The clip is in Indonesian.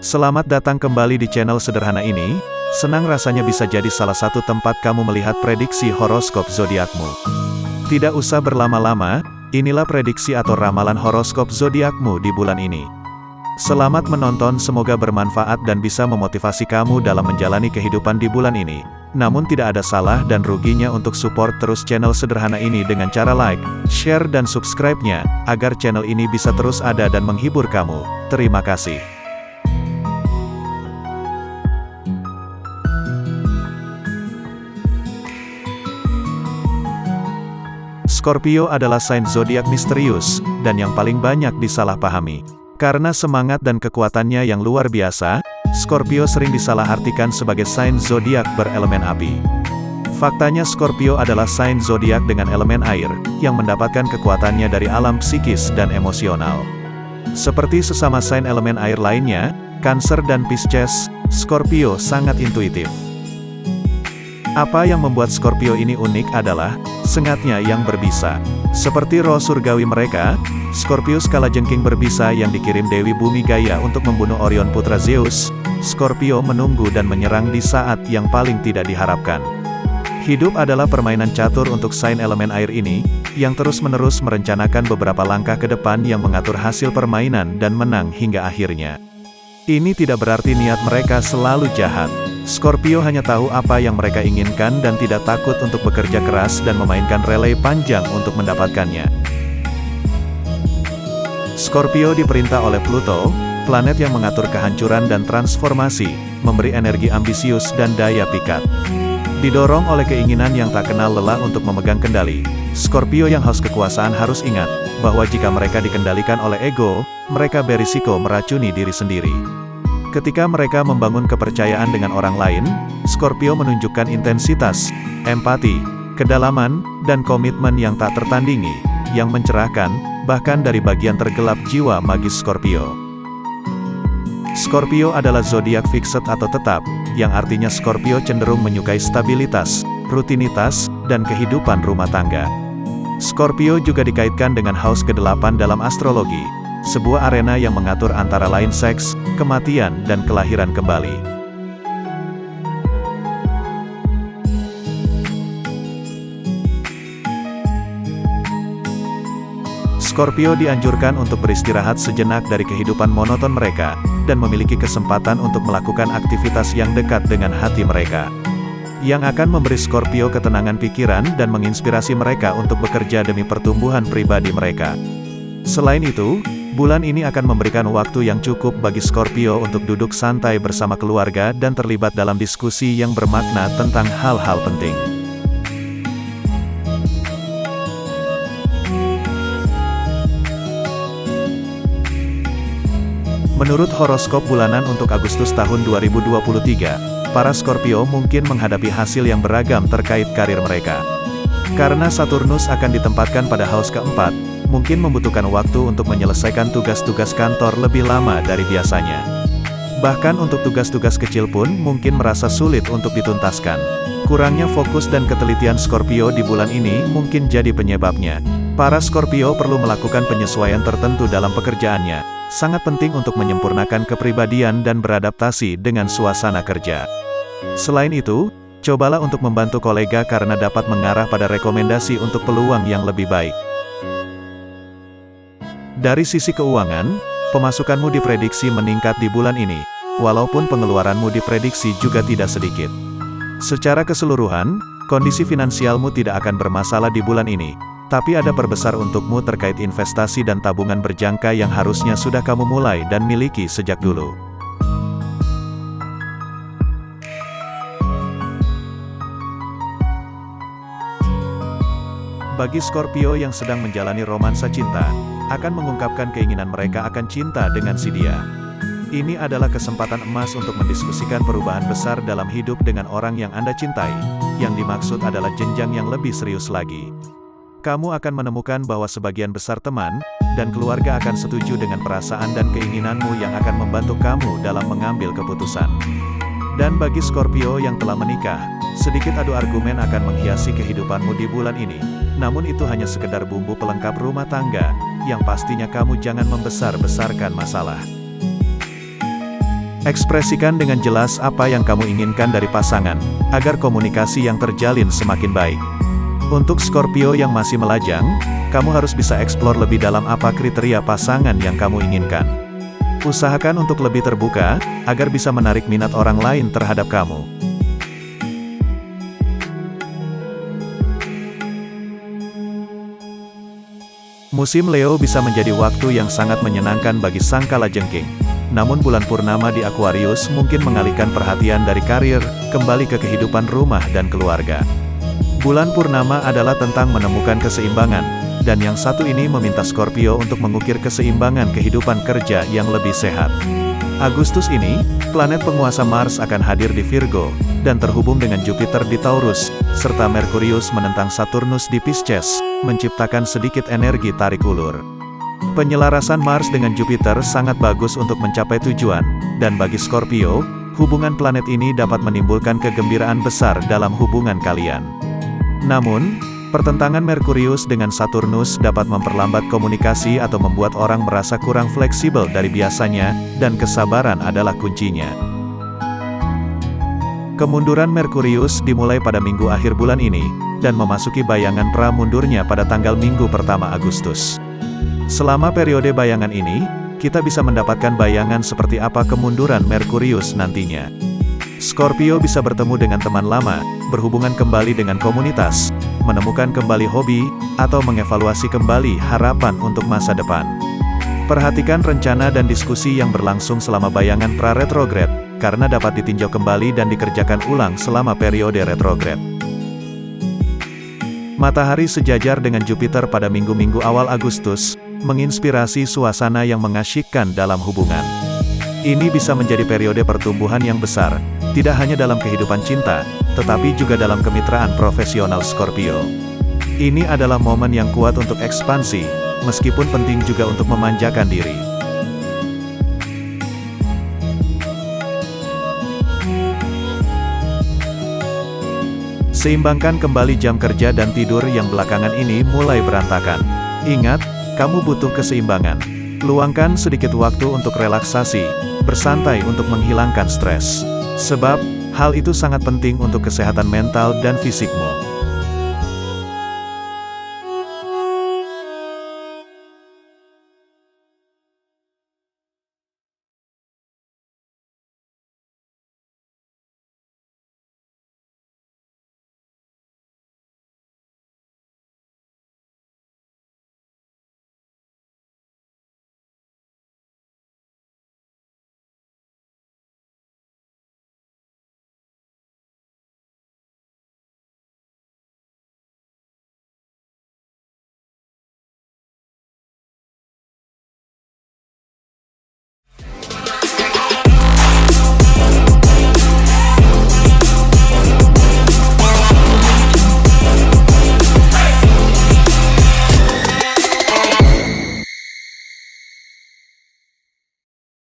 Selamat datang kembali di channel sederhana ini. Senang rasanya bisa jadi salah satu tempat kamu melihat prediksi horoskop zodiakmu. Tidak usah berlama-lama, inilah prediksi atau ramalan horoskop zodiakmu di bulan ini. Selamat menonton, semoga bermanfaat dan bisa memotivasi kamu dalam menjalani kehidupan di bulan ini. Namun tidak ada salah dan ruginya untuk support terus channel sederhana ini dengan cara like, share dan subscribe-nya, agar channel ini bisa terus ada dan menghibur kamu. Terima kasih. Scorpio adalah sign zodiak misterius, dan yang paling banyak disalahpahami. Karena semangat dan kekuatannya yang luar biasa, Scorpio sering disalahartikan sebagai sign zodiak berelemen api. Faktanya Scorpio adalah sign zodiak dengan elemen air, yang mendapatkan kekuatannya dari alam psikis dan emosional. Seperti sesama sign elemen air lainnya, Cancer dan Pisces, Scorpio sangat intuitif. Apa yang membuat Scorpio ini unik adalah sengatnya yang berbisa. Seperti roh surgawi mereka, Scorpius kalajengking berbisa yang dikirim Dewi Bumi Gaia untuk membunuh Orion putra Zeus. Scorpio menunggu dan menyerang di saat yang paling tidak diharapkan. Hidup adalah permainan catur untuk sign elemen air ini, yang terus-menerus merencanakan beberapa langkah ke depan yang mengatur hasil permainan dan menang hingga akhirnya. Ini tidak berarti niat mereka selalu jahat. Scorpio hanya tahu apa yang mereka inginkan dan tidak takut untuk bekerja keras dan memainkan relay panjang untuk mendapatkannya. Scorpio diperintah oleh Pluto, planet yang mengatur kehancuran dan transformasi, memberi energi ambisius dan daya pikat. Didorong oleh keinginan yang tak kenal lelah untuk memegang kendali, Scorpio yang haus kekuasaan harus ingat bahwa jika mereka dikendalikan oleh ego, mereka berisiko meracuni diri sendiri. Ketika mereka membangun kepercayaan dengan orang lain, Scorpio menunjukkan intensitas, empati, kedalaman, dan komitmen yang tak tertandingi, yang mencerahkan, bahkan dari bagian tergelap jiwa magis Scorpio. Scorpio adalah zodiak fixed atau tetap, yang artinya Scorpio cenderung menyukai stabilitas, rutinitas, dan kehidupan rumah tangga. Scorpio juga dikaitkan dengan haus ke-8 dalam astrologi, sebuah arena yang mengatur antara lain seks, kematian, dan kelahiran kembali. Scorpio dianjurkan untuk beristirahat sejenak dari kehidupan monoton mereka, dan memiliki kesempatan untuk melakukan aktivitas yang dekat dengan hati mereka. Yang akan memberi Scorpio ketenangan pikiran dan menginspirasi mereka untuk bekerja demi pertumbuhan pribadi mereka. Selain itu, bulan ini akan memberikan waktu yang cukup bagi Scorpio untuk duduk santai bersama keluarga dan terlibat dalam diskusi yang bermakna tentang hal-hal penting. Menurut horoskop bulanan untuk Agustus tahun 2023, para Scorpio mungkin menghadapi hasil yang beragam terkait karir mereka. Karena Saturnus akan ditempatkan pada haus keempat, mungkin membutuhkan waktu untuk menyelesaikan tugas-tugas kantor lebih lama dari biasanya. Bahkan untuk tugas-tugas kecil pun mungkin merasa sulit untuk dituntaskan. Kurangnya fokus dan ketelitian Scorpio di bulan ini mungkin jadi penyebabnya. Para Scorpio perlu melakukan penyesuaian tertentu dalam pekerjaannya. Sangat penting untuk menyempurnakan kepribadian dan beradaptasi dengan suasana kerja. Selain itu, cobalah untuk membantu kolega karena dapat mengarah pada rekomendasi untuk peluang yang lebih baik. Dari sisi keuangan, pemasukanmu diprediksi meningkat di bulan ini, walaupun pengeluaranmu diprediksi juga tidak sedikit. Secara keseluruhan, kondisi finansialmu tidak akan bermasalah di bulan ini, tapi ada perbesar untukmu terkait investasi dan tabungan berjangka yang harusnya sudah kamu mulai dan miliki sejak dulu. Bagi Scorpio yang sedang menjalani romansa cinta, akan mengungkapkan keinginan mereka akan cinta dengan si dia. Ini adalah kesempatan emas untuk mendiskusikan perubahan besar dalam hidup dengan orang yang Anda cintai, yang dimaksud adalah jenjang yang lebih serius lagi. Kamu akan menemukan bahwa sebagian besar teman dan keluarga akan setuju dengan perasaan dan keinginanmu yang akan membantu kamu dalam mengambil keputusan. Dan bagi Scorpio yang telah menikah, sedikit adu argumen akan menghiasi kehidupanmu di bulan ini. Namun itu hanya sekedar bumbu pelengkap rumah tangga, yang pastinya kamu jangan membesar-besarkan masalah. Ekspresikan dengan jelas apa yang kamu inginkan dari pasangan, agar komunikasi yang terjalin semakin baik. Untuk Scorpio yang masih melajang, kamu harus bisa eksplor lebih dalam apa kriteria pasangan yang kamu inginkan. Usahakan untuk lebih terbuka, agar bisa menarik minat orang lain terhadap kamu. Musim Leo bisa menjadi waktu yang sangat menyenangkan bagi sang kalajengking. Namun bulan purnama di Aquarius mungkin mengalihkan perhatian dari karir, kembali ke kehidupan rumah dan keluarga. Bulan purnama adalah tentang menemukan keseimbangan, dan yang satu ini meminta Scorpio untuk mengukir keseimbangan kehidupan kerja yang lebih sehat. Agustus ini, planet penguasa Mars akan hadir di Virgo, dan terhubung dengan Jupiter di Taurus, serta Merkurius menentang Saturnus di Pisces, menciptakan sedikit energi tarik ulur. Penyelarasan Mars dengan Jupiter sangat bagus untuk mencapai tujuan, dan bagi Scorpio, hubungan planet ini dapat menimbulkan kegembiraan besar dalam hubungan kalian. Namun, pertentangan Merkurius dengan Saturnus dapat memperlambat komunikasi atau membuat orang merasa kurang fleksibel dari biasanya, dan kesabaran adalah kuncinya. Kemunduran Merkurius dimulai pada minggu akhir bulan ini, dan memasuki bayangan pra-mundurnya pada tanggal Minggu pertama Agustus. Selama periode bayangan ini, kita bisa mendapatkan bayangan seperti apa kemunduran Merkurius nantinya. Scorpio bisa bertemu dengan teman lama, berhubungan kembali dengan komunitas, menemukan kembali hobi, atau mengevaluasi kembali harapan untuk masa depan. Perhatikan rencana dan diskusi yang berlangsung selama bayangan pra-retrograd, karena dapat ditinjau kembali dan dikerjakan ulang selama periode retrograd. Matahari sejajar dengan Jupiter pada minggu-minggu awal Agustus, menginspirasi suasana yang mengasyikkan dalam hubungan. Ini bisa menjadi periode pertumbuhan yang besar, tidak hanya dalam kehidupan cinta, tetapi juga dalam kemitraan profesional Scorpio. Ini adalah momen yang kuat untuk ekspansi, meskipun penting juga untuk memanjakan diri. Seimbangkan kembali jam kerja dan tidur yang belakangan ini mulai berantakan. Ingat, kamu butuh keseimbangan. Luangkan sedikit waktu untuk relaksasi, bersantai untuk menghilangkan stres. Sebab, hal itu sangat penting untuk kesehatan mental dan fisikmu.